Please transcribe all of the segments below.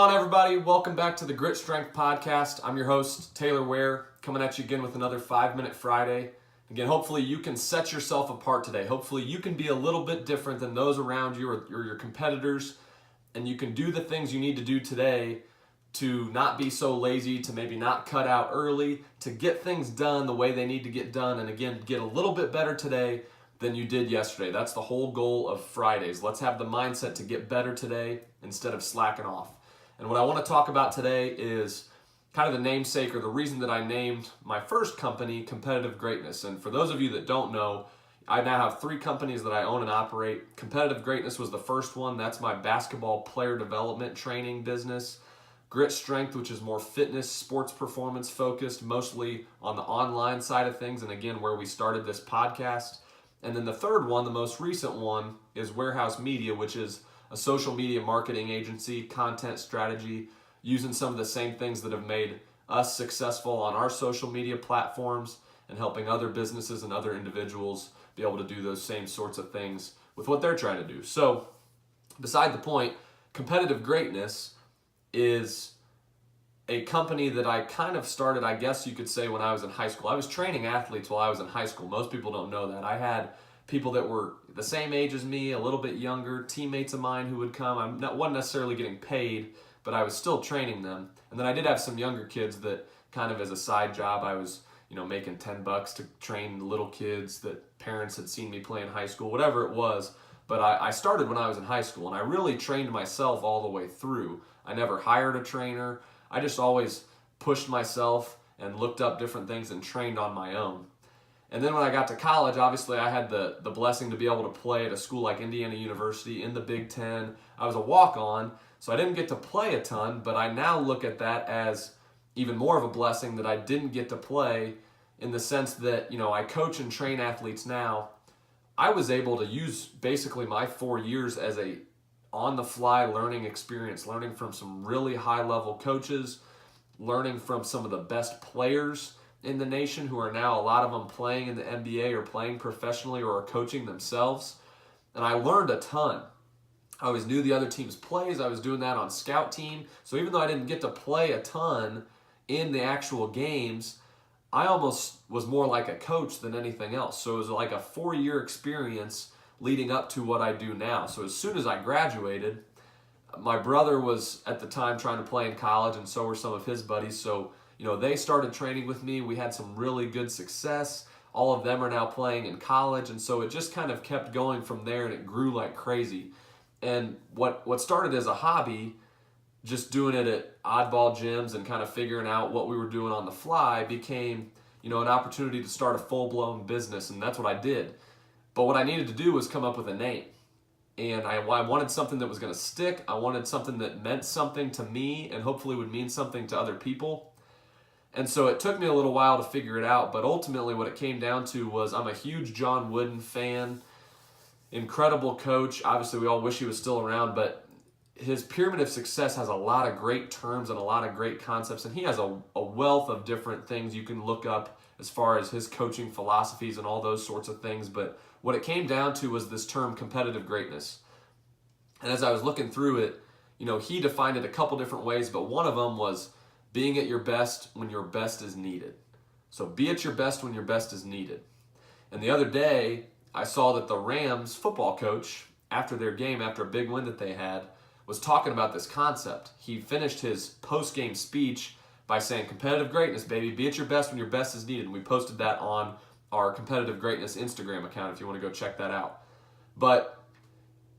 on, everybody? Welcome back to the Grit Strength Podcast. I'm your host, Taylor Ware, coming at you again with another 5-Minute Friday. Again, hopefully you can set yourself apart today. Hopefully you can be a little bit different than those around you or your competitors, and you can do the things you need to do today to not be so lazy, to maybe not cut out early, to get things done the way they need to get done, and again, get a little bit better today than you did yesterday. That's the whole goal of Fridays. Let's have the mindset to get better today instead of slacking off. And what I want to talk about today is kind of the namesake or the reason that I named my first company Competitive Greatness. And for those of you that don't know, I now have 3 companies that I own and operate. Competitive Greatness was the first one. That's my basketball player development training business. Grit Strength, which is more fitness, sports performance focused, mostly on the online side of things, and again, where we started this podcast. And then the third one, the most recent one, is Warehouse Media, which is a social media marketing agency, content strategy, using some of the same things that have made us successful on our social media platforms and helping other businesses and other individuals be able to do those same sorts of things with what they're trying to do. So, beside the point, Competitive Greatness is a company that I kind of started, I guess you could say, when I was in high school. I was training athletes while I was in high school. Most people don't know that. I had people that were the same age as me, a little bit younger, teammates of mine who would come. Wasn't necessarily getting paid, but I was still training them. And then I did have some younger kids that kind of as a side job, I was, making $10 to train little kids that parents had seen me play in high school, whatever it was. But I started when I was in high school, and I really trained myself all the way through. I never hired a trainer. I just always pushed myself and looked up different things and trained on my own. And then when I got to college, obviously I had the blessing to be able to play at a school like Indiana University in the Big Ten. I was a walk-on, so I didn't get to play a ton, but I now look at that as even more of a blessing that I didn't get to play, in the sense that, I coach and train athletes now. I was able to use basically my 4 years as a on-the-fly learning experience, learning from some really high-level coaches, learning from some of the best players in the nation who are now, a lot of them, playing in the NBA or playing professionally or are coaching themselves. And I learned a ton. I always knew the other team's plays. I was doing that on scout team. So even though I didn't get to play a ton in the actual games, I almost was more like a coach than anything else. So it was like a 4-year experience leading up to what I do now. So as soon as I graduated, my brother was at the time trying to play in college, and so were some of his buddies. So, they started training with me. We had some really good success. All of them are now playing in college, and so it just kind of kept going from there, and it grew like crazy. And what started as a hobby, just doing it at oddball gyms and kind of figuring out what we were doing on the fly, became, an opportunity to start a full-blown business, and that's what I did. But what I needed to do was come up with a name. And I wanted something that was going to stick. I wanted something that meant something to me and hopefully would mean something to other people. And so it took me a little while to figure it out, but ultimately what it came down to was I'm a huge John Wooden fan, incredible coach. Obviously, we all wish he was still around, but his Pyramid of Success has a lot of great terms and a lot of great concepts, and he has a wealth of different things you can look up as far as his coaching philosophies and all those sorts of things. But what it came down to was this term competitive greatness. And as I was looking through it, he defined it a couple different ways, but one of them was being at your best when your best is needed. So be at your best when your best is needed. And the other day, I saw that the Rams football coach, after their game, after a big win that they had, was talking about this concept. He finished his post-game speech by saying, competitive greatness, baby, be at your best when your best is needed. And we posted that on our Competitive Greatness Instagram account if you want to go check that out. But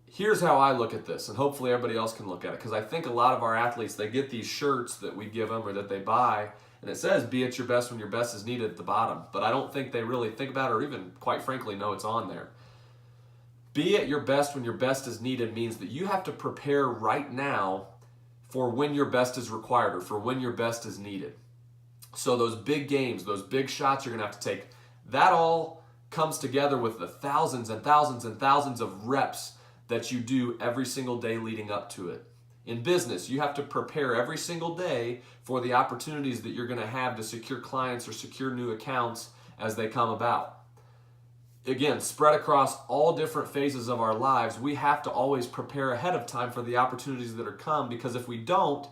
here's how I look at this, and hopefully everybody else can look at it, because I think a lot of our athletes, they get these shirts that we give them or that they buy, and it says, be at your best when your best is needed at the bottom. But I don't think they really think about it or even, quite frankly, know it's on there. Be at your best when your best is needed means that you have to prepare right now for when your best is required or for when your best is needed. So those big games, those big shots you're going to have to take, that all comes together with the thousands and thousands and thousands of reps that you do every single day leading up to it. In business, you have to prepare every single day for the opportunities that you're going to have to secure clients or secure new accounts as they come about. again, spread across all different phases of our lives, we have to always prepare ahead of time for the opportunities that are come, because if we don't,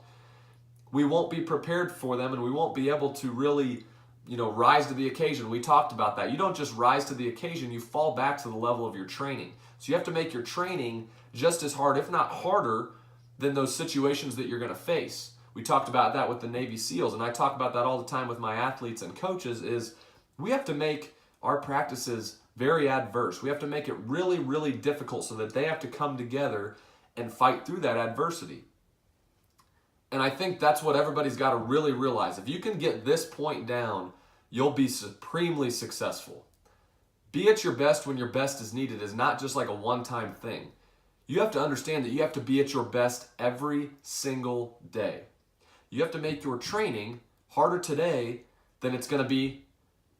we won't be prepared for them and we won't be able to really, rise to the occasion. We talked about that. You don't just rise to the occasion, you fall back to the level of your training. So you have to make your training just as hard, if not harder, than those situations that you're going to face. We talked about that with the Navy SEALs, and I talk about that all the time with my athletes and coaches, is we have to make our practices very adverse. We have to make it really, really difficult so that they have to come together and fight through that adversity. And I think that's what everybody's got to really realize. If you can get this point down, you'll be supremely successful. Be at your best when your best is needed is not just like a one-time thing. You have to understand that you have to be at your best every single day. You have to make your training harder today than it's going to be,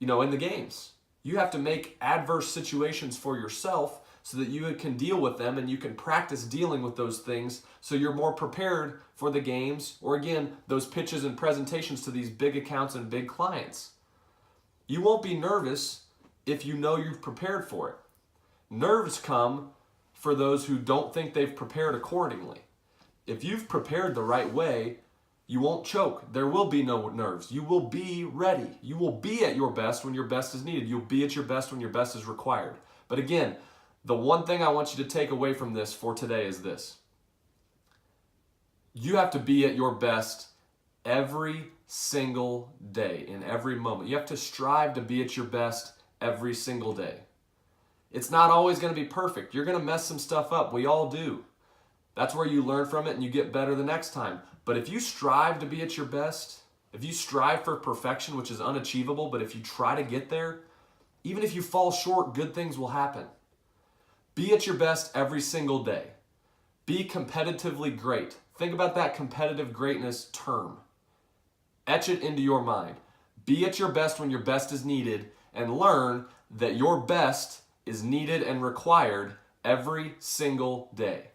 in the games. You have to make adverse situations for yourself so that you can deal with them and you can practice dealing with those things so you're more prepared for the games or, again, those pitches and presentations to these big accounts and big clients. You won't be nervous if you know you've prepared for it. Nerves come for those who don't think they've prepared accordingly. If you've prepared the right way, you won't choke. There will be no nerves. You will be ready. You will be at your best when your best is needed. You'll be at your best when your best is required. But again, the one thing I want you to take away from this for today is this. You have to be at your best every single day, in every moment. You have to strive to be at your best every single day. It's not always going to be perfect. You're going to mess some stuff up. We all do. That's where you learn from it and you get better the next time. But if you strive to be at your best, if you strive for perfection, which is unachievable, but if you try to get there, even if you fall short, good things will happen. Be at your best every single day. Be competitively great. Think about that competitive greatness term. Etch it into your mind. Be at your best when your best is needed, and learn that your best is needed and required every single day.